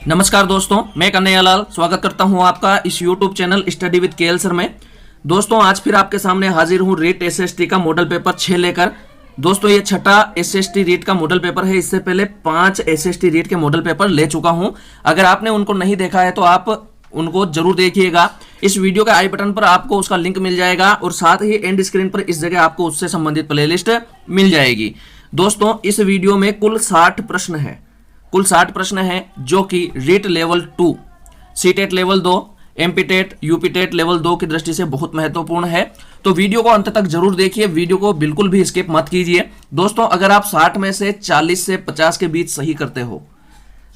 नमस्कार दोस्तों, मैं कन्हैयालाल स्वागत करता हूं आपका इस YouTube channel study with KL sir में। दोस्तों आज फिर आपके सामने हाजिर हूं रीट एसएसटी का मॉडल पेपर 6 लेकर। दोस्तों ये छठा एसएसटी रीट का मॉडल पेपर है। इससे पहले 5 एसएसटी रीट के मॉडल पेपर ले चुका हूं। अगर आपने उनको नहीं देखा है तो आप उनको जरूर देखिएगा। इस वीडियो के आई बटन पर आपको उसका लिंक मिल जाएगा और साथ ही एंड स्क्रीन पर इस जगह आपको उससे संबंधित प्लेलिस्ट मिल जाएगी। दोस्तों इस वीडियो में कुल 60 प्रश्न है। कुल 60 प्रश्न हैं जो कि REET level 2, CTET level 2, MPTET, UPTET level 2 की दृष्टि से बहुत महत्वपूर्ण है। तो वीडियो को अंत तक जरूर देखिए, वीडियो को बिल्कुल भी स्किप मत कीजिए। दोस्तों अगर आप 60 में से 40 से 50 के बीच सही करते हो,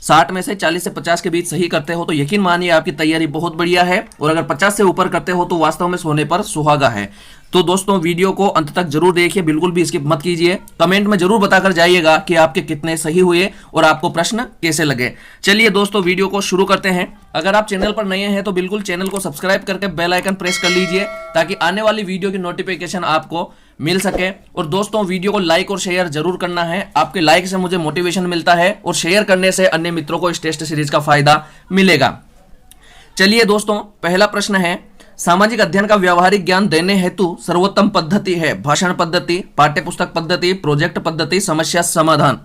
60 में से 40 से 50 के बीच सही करते हो तो यकीन मानिए आपकी तैयारी बहुत बढ़िया है। और अगर 50 से ऊपर करते हो तो वास्तव में सोने पर सुहागा है। तो दोस्तों वीडियो को अंत तक जरूर देखिए, बिल्कुल भी स्किप मत कीजिए। कमेंट में जरूर बताकर जाइएगा कि आपके कितने सही हुए और आपको प्रश्न कैसे लगे। चलिए दोस्तों वीडियो को शुरू करते हैं। अगर आप चैनल पर नए हैं तो बिल्कुल चैनल को सब्सक्राइब करके बेल आइकन प्रेस कर लीजिए ताकि आने वाली वीडियो की नोटिफिकेशन आपको मिल सके। और दोस्तों वीडियो को लाइक और शेयर जरूर करना है। आपके लाइक से मुझे मोटिवेशन मिलता है और शेयर करने से अन्य मित्रों को इस टेस्ट सीरीज का फायदा मिलेगा। चलिए दोस्तों पहला प्रश्न है, सामाजिक अध्ययन का व्यावहारिक ज्ञान देने हेतु सर्वोत्तम पद्धति है भाषण पद्धति, पाठ्यपुस्तक पद्धति, प्रोजेक्ट पद्धति, समस्या समाधान।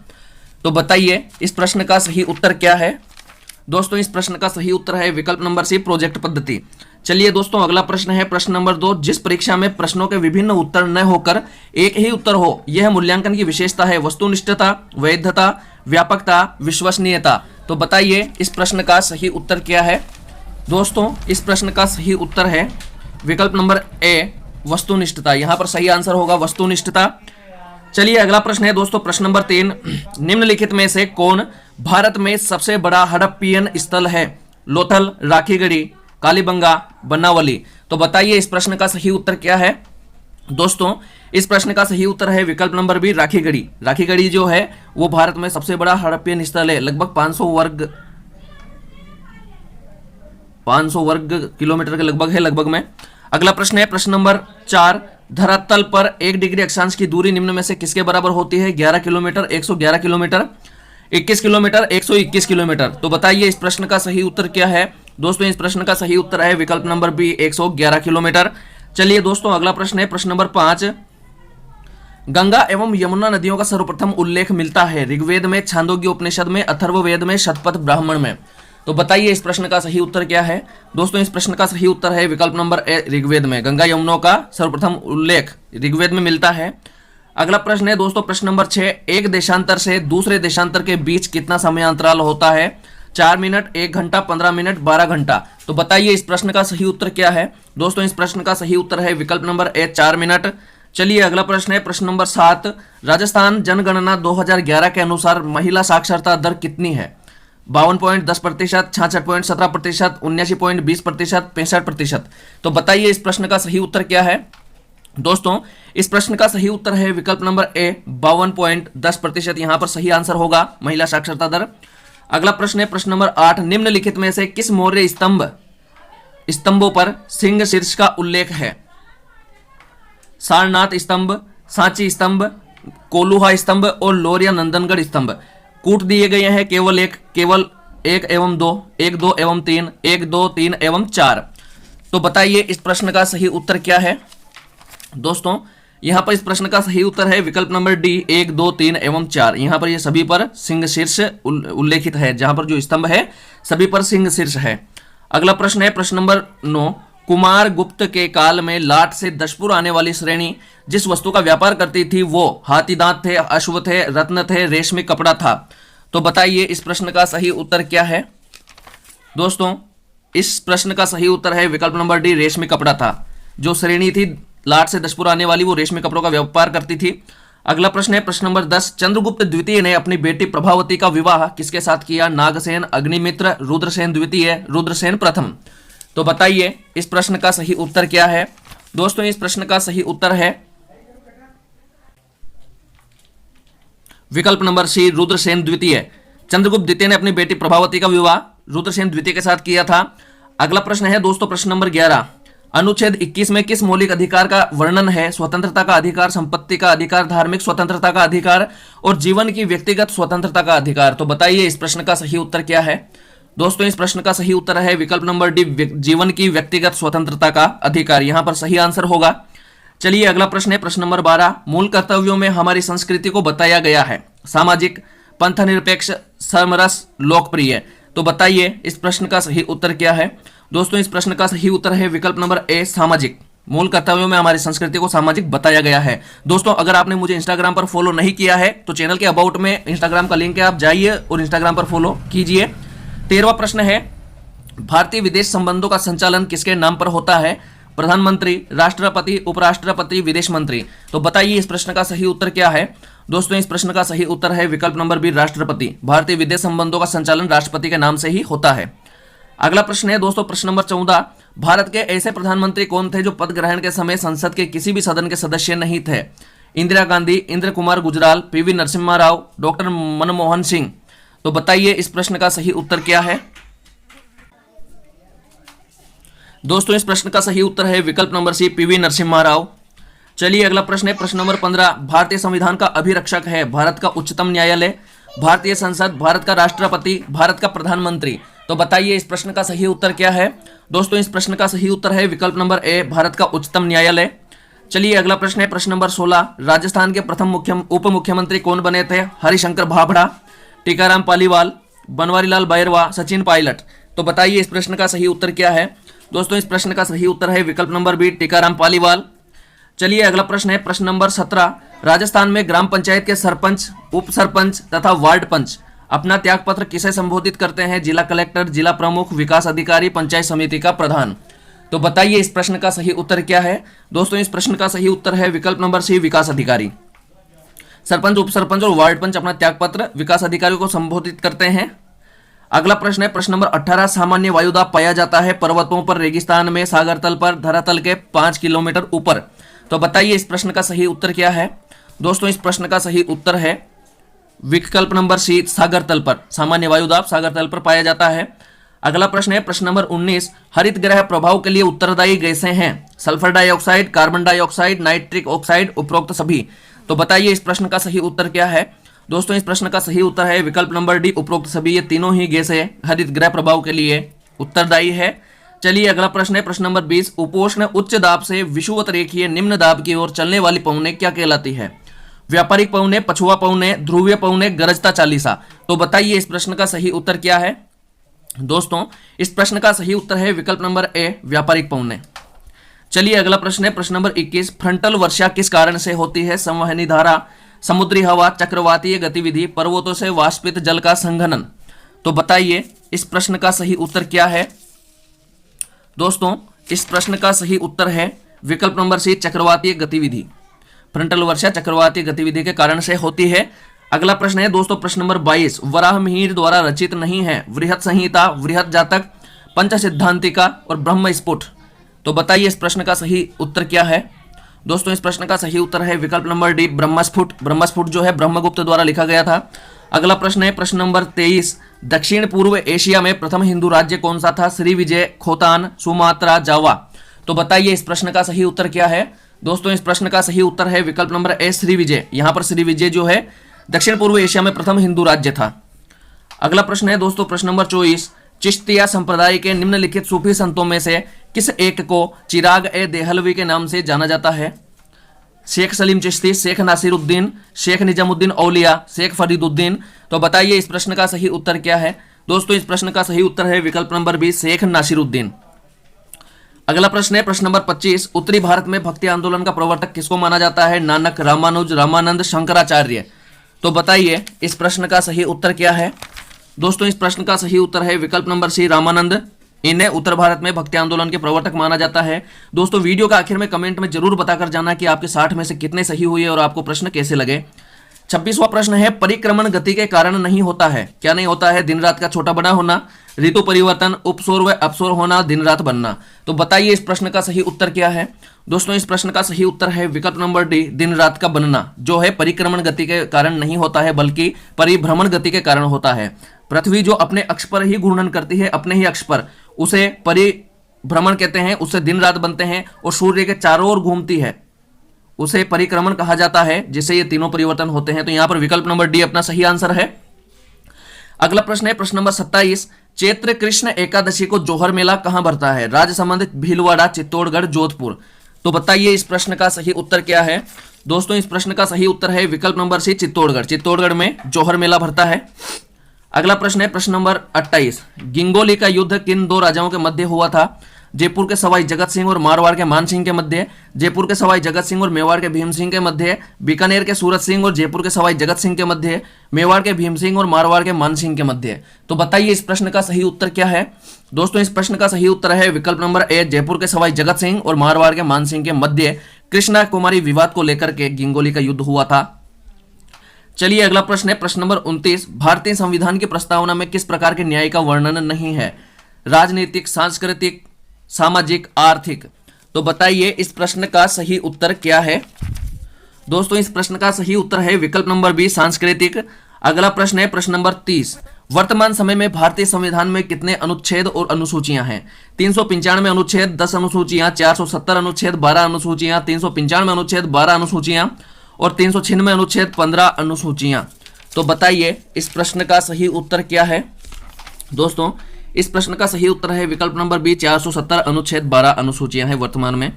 तो बताइए इस प्रश्न का सही उत्तर क्या है। दोस्तों इस प्रश्न का सही उत्तर है विकल्प नंबर सी, प्रोजेक्ट पद्धति। चलिए दोस्तों अगला प्रश्न है प्रश्न नंबर 2, जिस परीक्षा में प्रश्नों के विभिन्न उत्तर न होकर एक ही उत्तर हो यह मूल्यांकन की विशेषता है वस्तुनिष्ठता, वैधता, व्यापकता, विश्वसनीयता। तो बताइए इस प्रश्न का सही उत्तर क्या है। दोस्तों इस प्रश्न का सही उत्तर है विकल्प नंबर ए, वस्तुनिष्ठता। यहां पर सही आंसर होगा वस्तुनिष्ठता। चलिए अगला प्रश्न है दोस्तों प्रश्न नंबर 3, निम्नलिखित में से कौन भारत में सबसे बड़ा हड़प्पियन स्थल है। लोथल, राखीगढ़ी, कालीबंगा, बनावली। तो बताइए इस प्रश्न का सही उत्तर क्या है। दोस्तों इस प्रश्न का सही उत्तर है विकल्प नंबर बी, राखीगढ़ी। राखीगढ़ी जो है वो भारत में सबसे बड़ा हड़प्पियन स्थल है। लगभग 500 वर्ग किलोमीटर के लगभग है, लगभग में। अगला प्रश्न है प्रश्न नंबर 4, धरातल पर 1 डिग्री अक्षांश की दूरी निम्न में से किसके बराबर होती है। 11 किलोमीटर, 111 किलोमीटर, 21 किलोमीटर, 121 किलोमीटर। तो बताइए इस प्रश्न का सही उत्तर क्या है। दोस्तों इस प्रश्न का सही उत्तर है विकल्प नंबर बी, 111 किलोमीटर। चलिए दोस्तों अगला प्रश्न है प्रश्न नंबर 5, गंगा एवं यमुना नदियों का सर्वप्रथम उल्लेख मिलता है ऋग्वेद में, छांदोग्य उपनिषद में, अथर्ववेद में, शतपथ ब्राह्मण में। तो बताइए इस प्रश्न का सही उत्तर क्या है। दोस्तों इस प्रश्न का सही उत्तर है विकल्प नंबर ए, ऋग्वेद में। गंगा यमुनों का सर्वप्रथम उल्लेख ऋग्वेद में मिलता है। अगला प्रश्न है दोस्तों प्रश्न नंबर 6, एक देशांतर से दूसरे देशांतर के बीच कितना समय अंतराल होता है। 4 मिनट, 1 घंटा, 15 मिनट, 12 घंटा। तो बताइए इस प्रश्न का सही उत्तर क्या है। दोस्तों इस प्रश्न का सही उत्तर है विकल्प नंबर ए, 4 मिनट। चलिए अगला प्रश्न है प्रश्न नंबर 7, राजस्थान जनगणना 2011 के अनुसार महिला साक्षरता दर कितनी है। 52.10%, 66.17%, 79.20%, 65%। तो बताइए इस प्रश्न का सही उत्तर क्या है। दोस्तों इस प्रश्न का सही उत्तर है विकल्प नंबर ए, 52.10%। यहां पर सही आंसर होगा महिला साक्षरता दर। अगला प्रश्न है प्रश्न नंबर 8, निम्नलिखित में से किस मौर्य स्तंभों पर सिंह शीर्ष का उल्लेख है। सारनाथ स्तंभ, सांची स्तंभ, कोलुहा स्तंभ और लौरिया नंदनगढ़ स्तंभ। कूट दिए गए हैं केवल एक एवं 2, 1, 2 एवं 3, 1, 2, 3 एवं 4। तो बताइए इस प्रश्न का सही उत्तर क्या है। दोस्तों यहां पर इस प्रश्न का सही उत्तर है विकल्प नंबर डी, 1, 2, 3 एवं 4। यहां पर ये सभी पर सिंह शीर्ष उल्लेखित है, जहां पर जो स्तंभ है सभी पर सिंह शीर्ष है। अगला प्रश्न है प्रश्न नंबर 9, कुमार गुप्त के काल में लाट से दशपुर आने वाली श्रेणी जिस वस्तु का व्यापार करती थी वो हाथी दांत थे, अश्व थे, रत्न थे, रेशमी कपड़ा था। तो बताइए इस प्रश्न का सही उत्तर क्या है। दोस्तों इस प्रश्न का सही उत्तर है विकल्प नंबर डी, रेशमी कपड़ा था। जो श्रेणी थी लाट से दशपुर आने वाली वो रेशमी कपड़ों का व्यापार करती थी। अगला प्रश्न है प्रश्न नंबर 10, चंद्रगुप्त द्वितीय ने अपनी बेटी प्रभावती का विवाह किसके साथ किया। नागसेन, अग्निमित्र, रुद्रसेन द्वितीय, रुद्रसेन प्रथम। तो बताइए इस प्रश्न का सही उत्तर क्या है। दोस्तों इस प्रश्न का सही उत्तर है विकल्प नंबर सी, रुद्रसेन द्वितीय। चंद्रगुप्त द्वितीय ने अपनी बेटी प्रभावती का विवाह रुद्रसेन द्वितीय के साथ किया था। अगला प्रश्न है दोस्तों प्रश्न नंबर 11, अनुच्छेद 21 में किस मौलिक अधिकार का वर्णन है। स्वतंत्रता का अधिकार, संपत्ति का अधिकार, धार्मिक स्वतंत्रता का अधिकार और जीवन की व्यक्तिगत स्वतंत्रता का अधिकार। तो बताइए इस प्रश्न का सही उत्तर क्या है। दोस्तों इस प्रश्न का सही उत्तर है विकल्प नंबर डी, जीवन की व्यक्तिगत स्वतंत्रता का अधिकार, यहां पर सही आंसर होगा। चलिए अगला प्रश्न है प्रश्न नंबर 12। मूल कर्तव्यों में हमारी संस्कृति को बताया गया है। सामाजिक, पंथ निरपेक्ष, समरस, लोकप्रिय। तो बताइए इस प्रश्न का सही उत्तर क्या है। दोस्तों इस प्रश्न का सही उत्तर है विकल्प नंबर ए, सामाजिक। मूल कर्तव्यों में हमारी संस्कृति को सामाजिक बताया गया है। दोस्तों अगर आपने मुझे इंस्टाग्राम पर फॉलो नहीं किया है तो चैनल के अबाउट में इंस्टाग्राम का लिंक है, आप जाइए और इंस्टाग्राम पर फॉलो कीजिए। 13वां प्रश्न है भारतीय विदेश संबंधों का संचालन किसके नाम पर होता है। प्रधानमंत्री, राष्ट्रपति, उपराष्ट्रपति, विदेश मंत्री। तो बताइए इस प्रश्न का सही उत्तर क्या है। दोस्तों इस प्रश्न का सही उत्तर है विकल्प नंबर बी, राष्ट्रपति। भारतीय विदेश संबंधों का संचालन राष्ट्रपति के नाम से ही होता है। अगला प्रश्न है दोस्तों प्रश्न नंबर 14। भारत के ऐसे प्रधानमंत्री कौन थे जो पद ग्रहण के समय संसद के किसी भी सदन के सदस्य नहीं थे। Indira Gandhi, Indra Kumar Gujral, PV Narasimha Rao, doctor Manmohan Singh. तो बताइए इस प्रश्न का सही उत्तर क्या है। दोस्तों इस प्रश्न का सही उत्तर है विकल्प number C, PV Narasimha Rao. चलिए अगला प्रश्न है प्रश्न नंबर 15। भारतीय संविधान का अभिरक्षक है भारत का उच्चतम न्यायालय, भारतीय संसद, भारत का राष्ट्रपति, भारत का प्रधानमंत्री। तो बताइए इस प्रश्न का सही उत्तर क्या है। दोस्तों इस प्रश्न का सही उत्तर है विकल्प नंबर ए, भारत का उच्चतम न्यायालय। चलिए अगला प्रश्न है प्रश्न नंबर 16। राजस्थान के प्रथम उप मुख्यमंत्री कौन बने थे। हरिशंकर भाभड़ा, टीकाराम पालीवाल, बनवारीलाल बैरवा, सचिन पायलट। तो बताइए इस प्रश्न का सही उत्तर क्या है। दोस्तों इस प्रश्न का सही उत्तर है विकल्प नंबर बी, टीकाराम पालीवाल। चलिए अगला प्रश्न है प्रश्न नंबर 17। राजस्थान में ग्राम पंचायत के सरपंच, उप सरपंच तथा वार्ड पंच अपना त्यागपत्र किसे संबोधित करते हैं। जिला कलेक्टर, जिला प्रमुख, विकास अधिकारी, पंचायत समिति का प्रधान। तो बताइए इस प्रश्न का सही उत्तर क्या है। दोस्तों इस प्रश्न का सही उत्तर है विकल्प नंबर सी, विकास अधिकारी। सरपंच, उप सरपंच और वार्ड पंच अपना त्यागपत्र विकास अधिकारी को संबोधित करते हैं। अगला प्रश्न है प्रश्न नंबर 18। सामान्य वायुदाब पाया जाता है पर्वतों पर, रेगिस्तान में, सागर तल पर, धरातल के 5 किलोमीटर ऊपर। तो बताइए इस प्रश्न का सही उत्तर क्या है। दोस्तों इस प्रश्न का सही उत्तर है विकल्प नंबर सी, सागर तल पर। सामान्य वायुदाब सागर तल पर पाया जाता है। अगला प्रश्न है प्रश्न नंबर 19। हरित गृह प्रभाव के लिए उत्तरदायी गैसें हैं। Sulphur dioxide, carbon dioxide, nitric oxide, उपरोक्त सभी। तो बताइए इस प्रश्न का सही उत्तर क्या है। दोस्तों इस प्रश्न का सही उत्तर है विकल्प नंबर डी, उपरोक्त सभी। ये तीनों ही गैसें हरित गृह प्रभाव के लिए उत्तरदायी है। चलिए अगला प्रश्न है प्रश्न नंबर 20। उपोष्ण उच्च दाब से विषुवत रेखीय निम्न दाब की ओर चलने वाली पवनें क्या कहलाती है। व्यापारिक पवनें, पछुआ पवनें, ध्रुवीय पवनें, गरजता चालीसा। तो बताइए इस प्रश्न का सही उत्तर क्या है। दोस्तों इस प्रश्न का सही उत्तर है विकल्प नंबर ए, व्यापारिक पवनें। चलिए अगला प्रश्न है प्रश्न नंबर 21। फ्रंटल वर्षा किस कारण से होती है। संवहनी धारा, समुद्री हवा, चक्रवातीय गतिविधि, पर्वतों से वाष्पित जल का संघनन। तो बताइए इस प्रश्न का सही उत्तर क्या है। दोस्तों इस प्रश्न का सही उत्तर है विकल्प नंबर सी, चक्रवातीय गतिविधि। फ्रंटल वर्षा चक्रवातीय गतिविधि के कारण से होती है। अगला प्रश्न है दोस्तों प्रश्न नंबर 22। वराहमिहिर द्वारा रचित नहीं है। वृहत संहिता, वृहत जातक, पंच सिद्धांतिका और ब्रह्म स्फुट। तो बताइए इस प्रश्न का सही उत्तर क्या है। दोस्तों इस प्रश्न का सही उत्तर है विकल्प नंबर डी, ब्रह्मस्फुट। ब्रह्मस्फुट जो है ब्रह्मगुप्त द्वारा लिखा गया था। अगला प्रश्न है प्रश्न नंबर 23। दक्षिण पूर्व एशिया में प्रथम हिंदू राज्य कौन सा था। श्रीविजय, खोतान, सुमात्रा, जावा। तो बताइए इस प्रश्न का सही उत्तर क्या है। दोस्तों इस प्रश्न का सही उत्तर है विकल्प नंबर ए, श्रीविजय। यहां पर श्रीविजय जो है दक्षिण पूर्व एशिया में प्रथम हिंदू राज्य था। अगला प्रश्न है दोस्तों प्रश्न नंबर 24। चिश्तिया संप्रदाय के निम्नलिखित सूफी संतों में से किस एक को चिराग ए देहलवी के नाम से जाना जाता है। शेख सलीम चिश्ती, शेख नासिरुद्दीन, शेख निजामुद्दीन औलिया, शेख फरीदुद्दीन। तो बताइए इस प्रश्न का सही उत्तर क्या है। दोस्तों इस प्रश्न का सही उत्तर है विकल्प नंबर बी, शेख नासिरुद्दीन। अगला प्रश्न है प्रश्न नंबर 25। उत्तरी भारत में भक्ति आंदोलन का प्रवर्तक किसको माना जाता है। नानक, रामानुज, रामानंद, शंकराचार्य। तो बताइए इस प्रश्न का सही उत्तर क्या है। दोस्तों इस प्रश्न का सही उत्तर है विकल्प नंबर सी, रामानंद। इन्हें उत्तर भारत में भक्ति आंदोलन के प्रवर्तक माना जाता है। दोस्तों वीडियो का आखिर में कमेंट में जरूर बताकर जाना कि आपके 60 में से कितने सही हुए और आपको प्रश्न कैसे लगे। 26वां प्रश्न है परिक्रमण गति के कारण नहीं होता है। क्या नहीं होता है। दिन रात का छोटा बड़ा होना, ऋतु परिवर्तन, उपसौर व अपसौर होना, दिन रात बनना। तो बताइए इस प्रश्न का सही उत्तर क्या है। दोस्तों इस प्रश्न का सही उत्तर है विकल्प नंबर डी, दिन रात का बनना। जो है परिक्रमण गति के कारण नहीं होता है बल्कि परिभ्रमण गति के कारण होता है। पृथ्वी जो अपने अक्ष पर ही घूर्णन करती है, अपने ही अक्ष पर, उसे परिभ्रमण कहते हैं, उससे दिन रात बनते हैं। और सूर्य के चारों ओर घूमती है, उसे परिक्रमण कहा जाता है, जिससे ये तीनों परिवर्तन होते हैं। तो यहां पर विकल्प नंबर डी अपना सही आंसर है। अगला प्रश्न है प्रश्न नंबर 27। चैत्र कृष्ण एकादशी को जोहर मेला कहां भरता है? राजसमंद, भीलवाड़ा, चित्तौड़गढ़, जोधपुर। तो बताइए इस प्रश्न का सही उत्तर क्या है? दोस्तों इस प्रश्न का सही उत्तर है विकल्प नंबर सी, चित्तौड़गढ़। चित्तौड़गढ़ में जोहर मेला भरता है। अगला प्रश्न है प्रश्न नंबर 28। गिंगोली का युद्ध किन दो राजाओं के मध्य हुआ था? जयपुर के सवाई जगत सिंह और मारवाड़ के मान सिंह के मध्य, जयपुर के सवाई जगत सिंह और मेवाड़ के भीम सिंह के मध्य, बीकानेर के सूरत सिंह और जयपुर के सवाई जगत सिंह के मध्य, मेवाड़ के भीम सिंह और मारवाड़ के मान सिंह के मध्य। तो बताइए इस प्रश्न का सही उत्तर क्या है? दोस्तों इस प्रश्न का सही उत्तर है विकल्प नंबर ए, जयपुर के सवाई जगत सिंह और मारवाड़ के मान सिंह के मध्य कृष्णा कुमारी विवाद को लेकर के गिंगोली का युद्ध हुआ था। चलिए अगला प्रश्न है प्रश्न नंबर 29। भारतीय संविधान की प्रस्तावना में किस प्रकार के न्याय का वर्णन नहीं है? राजनीतिक, सांस्कृतिक, सामाजिक, आर्थिक। तो बताइए इस प्रश्न का सही उत्तर क्या है? दोस्तों इस प्रश्न का सही उत्तर है विकल्प नंबर बी, सांस्कृतिक। अगला प्रश्न है प्रश्न नंबर 30। वर्तमान समय में भारतीय संविधान में कितने अनुच्छेद और अनुसूचियां हैं? 395 अनुच्छेद, 10 अनुसूचियां, 470 अनुच्छेद, 12 अनुसूचियां, 395 अनुच्छेद, 12 अनुसूचियां और 396 अनुच्छेद, 15 अनुसूचियां। तो बताइए इस प्रश्न का सही उत्तर क्या है? दोस्तों इस प्रश्न का सही उत्तर है विकल्प नंबर बी, 470 अनुच्छेद, 12 अनुसूचियां हैं वर्तमान में।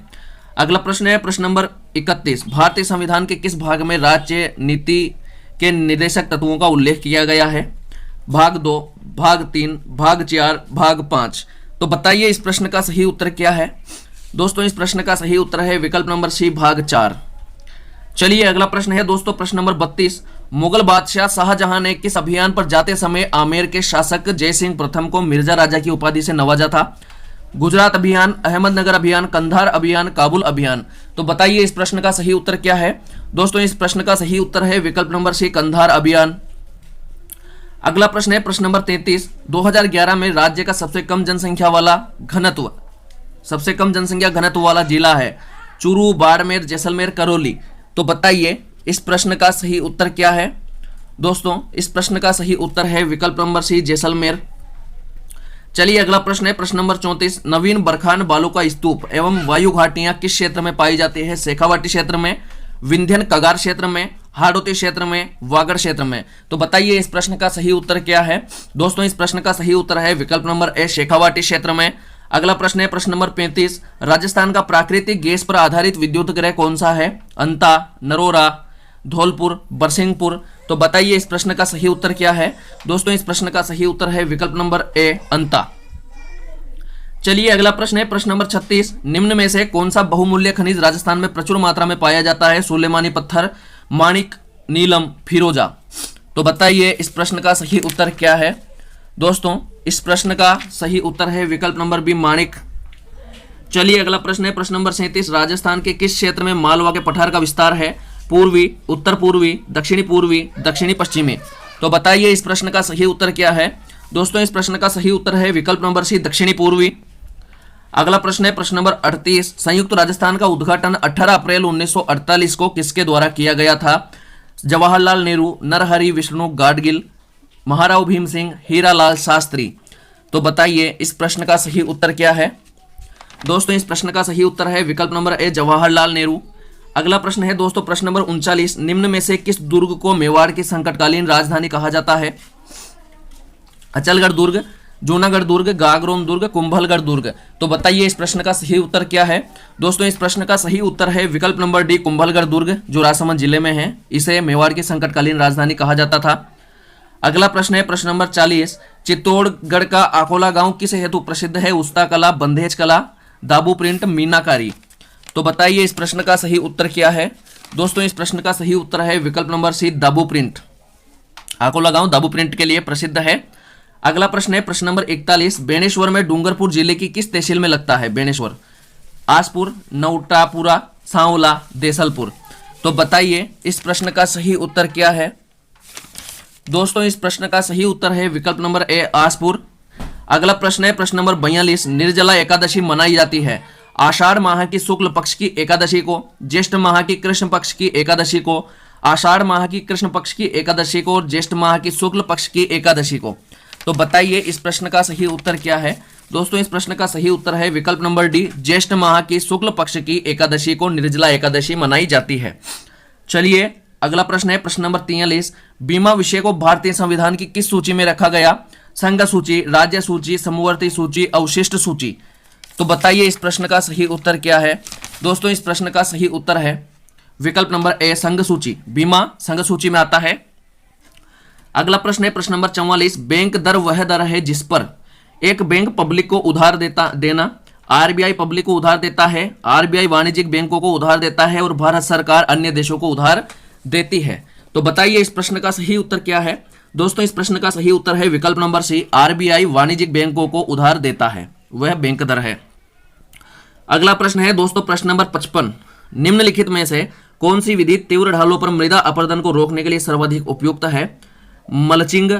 अगला प्रश्न है प्रश्न नंबर 31। भारतीय संविधान के किस भाग में राज्य नीति के निर्देशक तत्वों का उल्लेख किया गया है? भाग 2, भाग 3, भाग 4, भाग 5। तो बताइए इस प्रश्न का सही उत्तर क्या है? दोस्तों इस प्रश्न का सही उत्तर है विकल्प नंबर सी, भाग 4। चलिए अगला प्रश्न है दोस्तों प्रश्न नंबर 32। मुगल बादशाह शाहजहां ने किस अभियान पर जाते समय आमेर के शासक जयसिंह प्रथम को मिर्जा राजा की उपाधि से नवाजा था? गुजरात अभियान, अहमदनगर अभियान, कंधार अभियान, काबुल अभियान। तो बताइए इस प्रश्न का सही उत्तर क्या है? दोस्तों इस प्रश्न का सही उत्तर है विकल्प नंबर सी, कंधार अभियान। अगला प्रश्न है प्रश्न नंबर 33। 2011 में राज्य का सबसे कम जनसंख्या वाला जिला है चूरू, बाड़मेर, जैसलमेर, करौली। तो बताइए इस प्रश्न का सही उत्तर क्या है? दोस्तों इस प्रश्न का सही उत्तर है विकल्प नंबर सी, जैसलमेर। चलिए अगला प्रश्न है प्रश्न नंबर 34। नवीन बरखान बालू का स्तूप एवं वायु घाटियां किस क्षेत्र में पाई जाती है? शेखावाटी क्षेत्र में, विंध्यन कगार क्षेत्र में, हाड़ौती क्षेत्र में, वागड़ क्षेत्र में। तो बताइए इस प्रश्न का सही उत्तर क्या है? दोस्तों इस प्रश्न का सही उत्तर है विकल्प नंबर ए, शेखावाटी क्षेत्र में। अगला प्रश्न है प्रश्न नंबर 35। राजस्थान का प्राकृतिक गैस पर आधारित विद्युत ग्रह कौन सा है? अंता, नरोरा, धौलपुर, बरसिंहपुर। तो बताइए इस प्रश्न का सही उत्तर क्या है? दोस्तों इस प्रश्न का सही उत्तर है विकल्प नंबर ए, अंता। चलिए अगला प्रश्न है प्रश्न नंबर 36। निम्न में से कौन सा बहुमूल्य खनिज राजस्थान में प्रचुर मात्रा में पाया जाता है? सुलेमानी पत्थर, माणिक, नीलम, फिरोजा। तो बताइए इस प्रश्न का सही उत्तर क्या है? दोस्तों इस प्रश्न का सही उत्तर है विकल्प नंबर बी, माणिक। चलिए अगला प्रश्न है प्रश्न नंबर 37। राजस्थान के किस क्षेत्र में मालवा के पठार का विस्तार है? पूर्वी, उत्तर पूर्वी, दक्षिणी पूर्वी, दक्षिणी पश्चिमी। तो बताइए इस प्रश्न का सही उत्तर क्या है? दोस्तों इस प्रश्न का सही उत्तर है विकल्प नंबर सी, दक्षिणी पूर्वी। अगला प्रश्न है प्रश्न नंबर 38। संयुक्त राजस्थान का उद्घाटन 18 अप्रैल 1948 को किसके द्वारा किया गया था? जवाहरलाल नेहरू, नरहरि विष्णु गाडगिल, महाराव भीम सिंह, हीरालाल शास्त्री। तो बताइए इस प्रश्न का सही उत्तर क्या है? दोस्तों इस प्रश्न का सही उत्तर है विकल्प नंबर ए, जवाहरलाल नेहरू। अगला प्रश्न है दोस्तों प्रश्न नंबर 39। निम्न में से किस दुर्ग को मेवाड़ की संकटकालीन राजधानी कहा जाता है? अचलगढ़ दुर्ग, जूनागढ़ दुर्ग, गागरोन दुर्ग, कुंभलगढ़ दुर्ग। तो बताइए इस प्रश्न का सही उत्तर क्या है? दोस्तों इस प्रश्न का सही उत्तर है विकल्प नंबर डी, कुंभलगढ़ दुर्ग, जो राजसमंद जिले में है। इसे मेवाड़ की संकटकालीन राजधानी कहा जाता था। अगला प्रश्न है प्रश्न नंबर 40। चित्तौड़गढ़ का आकोला गांव किस हेतु प्रसिद्ध है? उस्ता कला, बंधेज कला, दाबू प्रिंट, मीनाकारी। तो बताइए इस प्रश्न का सही उत्तर क्या है? दोस्तों इस प्रश्न का सही उत्तर है विकल्प नंबर सी, दाबू प्रिंट। आकोला गांव दाबू प्रिंट के लिए प्रसिद्ध है। अगला प्रश्न है प्रश्न नंबर 41। बेणेश्वर में डूंगरपुर जिले की किस तहसील में लगता है? बेणेश्वर, आसपुर, नौटापुरा, सांवला, देसलपुर। तो बताइए इस प्रश्न का सही उत्तर क्या है? दोस्तों इस प्रश्न का सही उत्तर है विकल्प नंबर ए, आसपुर। अगला प्रश्न है प्रश्न नंबर 42। निर्जला एकादशी मनाई जाती है आषाढ़ माह की शुक्ल पक्ष की एकादशी को, ज्येष्ठ माह की कृष्ण पक्ष की एकादशी को, आषाढ़ माह की कृष्ण पक्ष की एकादशी को और ज्येष्ठ माह की शुक्ल पक्ष की एकादशी को। तो बताइए इस प्रश्न का सही उत्तर क्या है? दोस्तों इस प्रश्न का सही उत्तर है विकल्प नंबर डी, ज्येष्ठ माह की शुक्ल पक्ष की एकादशी को निर्जला एकादशी मनाई जाती है। चलिए अगला प्रश्न है प्रश्न नंबर 43। बीमा विषय को भारतीय संविधान की किस सूची में रखा गया? संघ सूची, राज्य सूची, समवर्ती सूची, अवशिष्ट सूची। तो बताइए इस प्रश्न का सही उत्तर क्या है। दोस्तों इस प्रश्न का सही उत्तर है विकल्प नंबर ए, संघ सूची। बीमा संघ सूची में आता है। अगला प्रश्न है प्रश्न नंबर 44, बैंक दर वह दर है जिस पर एक बैंक पब्लिक को उधार देना, आरबीआई पब्लिक को उधार देता है, आरबीआई वाणिज्यिक बैंकों को उधार देता है और भारत सरकार अन्य देशों को उधार देती है। तो बताइए इस प्रश्न का सही उत्तर क्या है। दोस्तों इस प्रश्न का सही उत्तर है विकल्प नंबर सी, आरबीआई वाणिज्यिक बैंकों को उधार देता है, वह बैंक दर है। अगला प्रश्न है दोस्तों प्रश्न नंबर 55, निम्नलिखित में से कौन सी विधि तीव्र ढालों पर मृदा अपरदन को रोकने के लिए सर्वाधिक उपयुक्त है। मल्चिंग,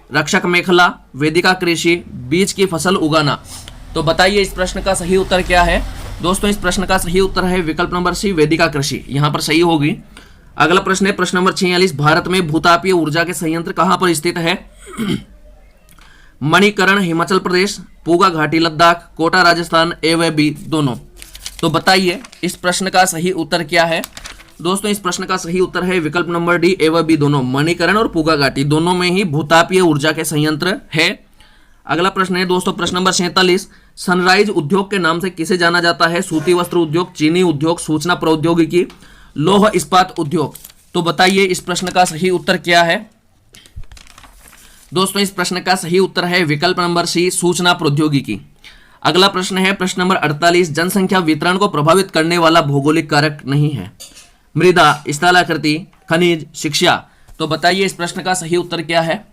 रक्षक मेखला, वेदिका कृषि, बीज की फसल उगाना। तो बताइए इस प्रश्न का सही उत्तर क्या है। दोस्तों इस प्रश्न का सही उत्तर है विकल्प नंबर सी, वेदिका कृषि, यहां पर सही होगी। अगला प्रश्न है प्रश्न नंबर 46, भारत में भूतापीय ऊर्जा के संयंत्र कहां पर स्थित है। मणिकरण हिमाचल प्रदेश, पूगा घाटी लद्दाख, कोटा राजस्थान, ए व बी दोनों। तो बताइए इस प्रश्न का सही उत्तर क्या है। दोस्तों इस प्रश्न का सही उत्तर है विकल्प नंबर डी, ए व बी दोनों। मणिकरण और पूगा घाटी दोनों में ही भूतापीय ऊर्जा के संयंत्र है। अगला प्रश्न है दोस्तों प्रश्न नंबर 47, सनराइज उद्योग के नाम से किसे जाना जाता है। सूती वस्त्र उद्योग, चीनी उद्योग, सूचना प्रौद्योगिकी, लौह इस्पात उद्योग। तो बताइए इस प्रश्न का सही उत्तर क्या है। दोस्तों इस प्रश्न का सही उत्तर है विकल्प नंबर सी, सूचना प्रौद्योगिकी। अगला प्रश्न है प्रश्न नंबर 48, जनसंख्या वितरण को प्रभावित करने वाला भौगोलिक कारक नहीं है। मृदा, स्थलाकृति, खनिज, शिक्षा। तो बताइए इस प्रश्न का सही उत्तर क्या है।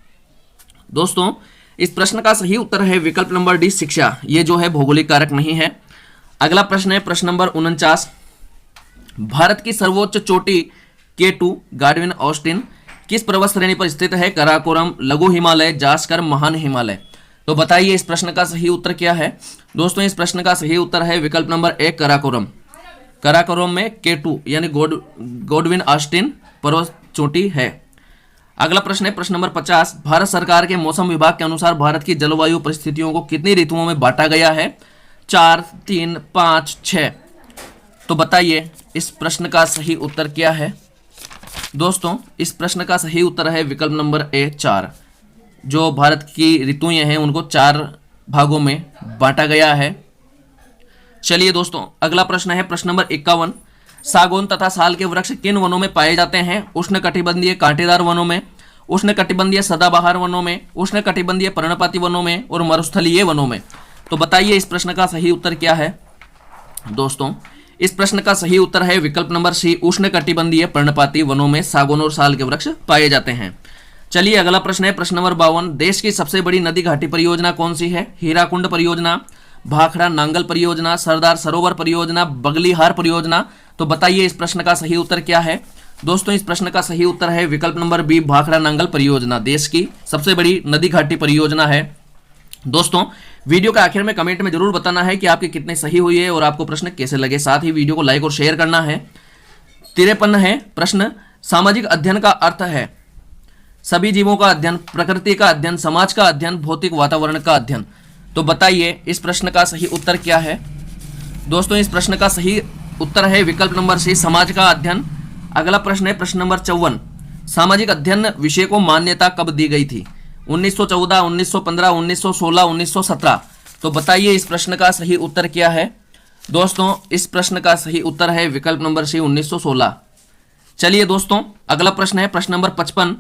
दोस्तों इस प्रश्न का सही उत्तर है विकल्प नंबर डी, शिक्षा, ये जो है भौगोलिक कारक नहीं है। अगला प्रश्न है प्रश्न नंबर 49, भारत की सर्वोच्च चोटी K2 गार्डविन ऑस्टिन किस पर्वत श्रेणी पर स्थित है। कराकोरम, लघु हिमालय, जास्कर, महान हिमालय। तो बताइए इस प्रश्न का सही उत्तर क्या है। दोस्तों इस प्रश्न का सही उत्तर है विकल्प नंबर ए, कराकोरम। कराकोरम में K2 यानी गॉडविन ऑस्टिन पर्वत चोटी है। अगला प्रश्न है प्रश्न नंबर 50, भारत सरकार के मौसम विभाग के अनुसार भारत की जलवायु परिस्थितियों को कितनी ऋतुओं में बांटा गया है। 4, 3, 5, 6। तो बताइए इस प्रश्न का सही उत्तर क्या है। दोस्तों इस प्रश्न का सही उत्तर है विकल्प नंबर ए, 4। जो भारत की ऋतुएं हैं उनको 4 भागों में बांटा गया है। चलिए दोस्तों अगला प्रश्न है प्रश्न नंबर 51, सागौन तथा साल के वृक्ष किन वनों में पाए जाते हैं। उष्णकटिबंधीय कांटेदार वनों में, उष्णकटिबंधीय सदाबहार वनों में, उष्णकटिबंधीय पर्णपाती वनों में और मरुस्थलीय वनों में। तो बताइए इस प्रश्न का सही उत्तर क्या है। दोस्तों इस प्रश्न का सही उत्तर है विकल्प नंबर सी, उष्णकटिबंधीय पर्णपाती वनों में सागौन और साल के वृक्ष पाए जाते हैं। चलिए अगला प्रश्न है प्रश्न नंबर 52, देश की सबसे बड़ी नदी घाटी परियोजना कौन सी है। हीराकुंड परियोजना, भाखड़ा नांगल परियोजना, सरदार सरोवर परियोजना, बगलीहार परियोजना। तो बताइए इस प्रश्न का सही उत्तर क्या है। दोस्तों इस प्रश्न का सही उत्तर है विकल्प नंबर बी, भाखड़ा नांगल परियोजना, देश की सबसे बड़ी नदी घाटी परियोजना है। दोस्तों वीडियो के आखिर में कमेंट में जरूर बताना है कि आपके कितने सही हुई है और आपको प्रश्न कैसे लगे। साथ ही वीडियो को लाइक और शेयर करना है। 53 है प्रश्न, सामाजिक अध्ययन का अर्थ है सभी जीवों का अध्ययन, प्रकृति का अध्ययन, समाज का अध्ययन, भौतिक वातावरण का अध्ययन। तो बताइए इस प्रश्न का सही उत्तर क्या है। दोस्तों इस प्रश्न का सही उत्तर है विकल्प नंबर सी, समाज का अध्ययन। अगला प्रश्न है प्रश्न नंबर 54, सामाजिक अध्ययन विषय को मान्यता कब दी गई थी। 1914, 1915, 1916, 1917। तो बताइए इस प्रश्न का सही उत्तर क्या है। दोस्तों इस प्रश्न का सही उत्तर है विकल्प नंबर सी, 1916। चलिए दोस्तों अगला प्रश्न है प्रश्न नंबर 55,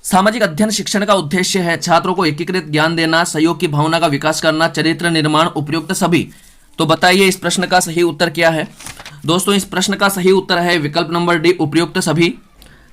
सामाजिक अध्ययन शिक्षण का उद्देश्य है छात्रों को एकीकृत ज्ञान देना, सहयोग की भावना का विकास करना, चरित्र निर्माण, उपयुक्त सभी। तो बताइए इस प्रश्न का सही उत्तर क्या है। दोस्तों इस प्रश्न का सही उत्तर है विकल्प नंबर डी, उपयुक्त सभी।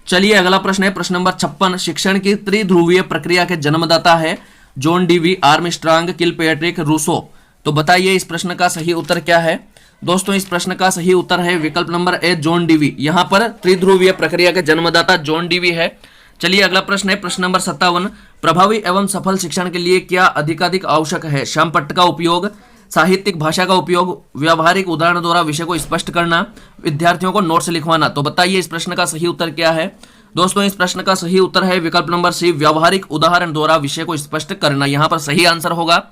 चलिए अगला प्रश्न है प्रश्न नंबर 56, शिक्षण की त्रिध्रुवीय प्रक्रिया के जन्मदाता है John Dewey, Armstrong, Kilpatrick, Rousseau. तो बताइए इस प्रश्न का सही उत्तर क्या है। दोस्तों इस प्रश्न का सही उत्तर है विकल्प नंबर ए, जॉन डीवी। यहां पर त्रिध्रुवीय प्रक्रिया के जन्मदाता जॉन डीवी है। चलिए अगला प्रश्न है प्रश्न नंबर 57, प्रभावी एवं सफल शिक्षण के लिए क्या अधिकाधिक आवश्यक है। श्यामपट्ट का उपयोग, साहित्यिक भाषा का उपयोग, व्यावहारिक उदाहरण द्वारा विषय को स्पष्ट करना, विद्यार्थियों को नोट्स लिखवाना। तो बताइए इस प्रश्न का सही उत्तर क्या है। दोस्तों इस प्रश्न का सही उत्तर है विकल्प नंबर सी, व्यावहारिक उदाहरण द्वारा विषय को स्पष्ट करना। यहां पर सही आंसर होगा।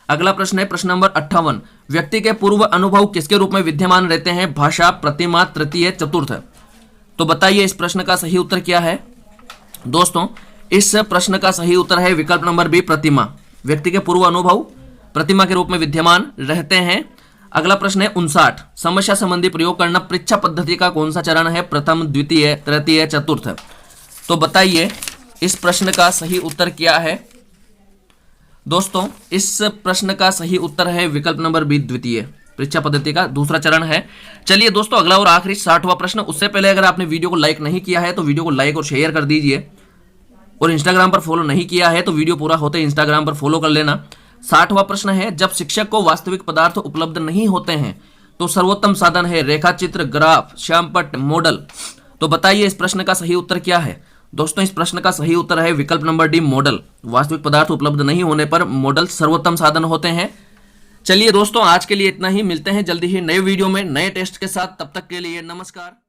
अगला प्रश्न है प्रश्न नंबर 58, व्यक्ति के पूर्व अनुभव किसके रूप में विद्यमान रहते हैं। भाषा, प्रतिमा, तृतीय, चतुर्थ। तो बताइए इस प्रश्न का सही उत्तर क्या है। दोस्तों इस प्रश्न का सही उत्तर है विकल्प नंबर बी प्रतिमा। व्यक्ति के पूर्व अनुभव प्रतिमा के रूप में विद्यमान रहते हैं। अगला प्रश्न है 59, समस्या संबंधी प्रयोग करना परीक्षा पद्धति का कौन सा चरण है? प्रथम, द्वितीय, तृतीय, चतुर्थ। तो बताइए इस प्रश्न का सही उत्तर क्या है? दोस्तों इस प्रश्न का सही उत्तर है विकल्प नंबर बी द्वितीय, परीक्षा पद्धति का दूसरा चरण है। चलिए दोस्तों अगला और आखिरी 60वां प्रश्न। उससे पहले अगर आपने वीडियो को लाइक नहीं किया है तो वीडियो को लाइक और शेयर कर दीजिए, और इंस्टाग्राम पर फॉलो नहीं किया है तो वीडियो पूरा होते इंस्टाग्राम पर फॉलो कर लेना। 60वां प्रश्न है, जब शिक्षक को वास्तविक पदार्थ उपलब्ध नहीं होते हैं तो सर्वोत्तम साधन है रेखा चित्र, ग्राफ, श्यामपट्ट, मॉडल। तो बताइए इस प्रश्न का सही उत्तर क्या है? दोस्तों इस प्रश्न का सही उत्तर है विकल्प नंबर डी मॉडल। वास्तविक पदार्थ उपलब्ध नहीं होने पर मॉडल सर्वोत्तम साधन होते हैं। चलिए दोस्तों आज के लिए इतना ही, मिलते हैं जल्दी ही नए वीडियो में नए टेस्ट के साथ। तब तक के लिए नमस्कार।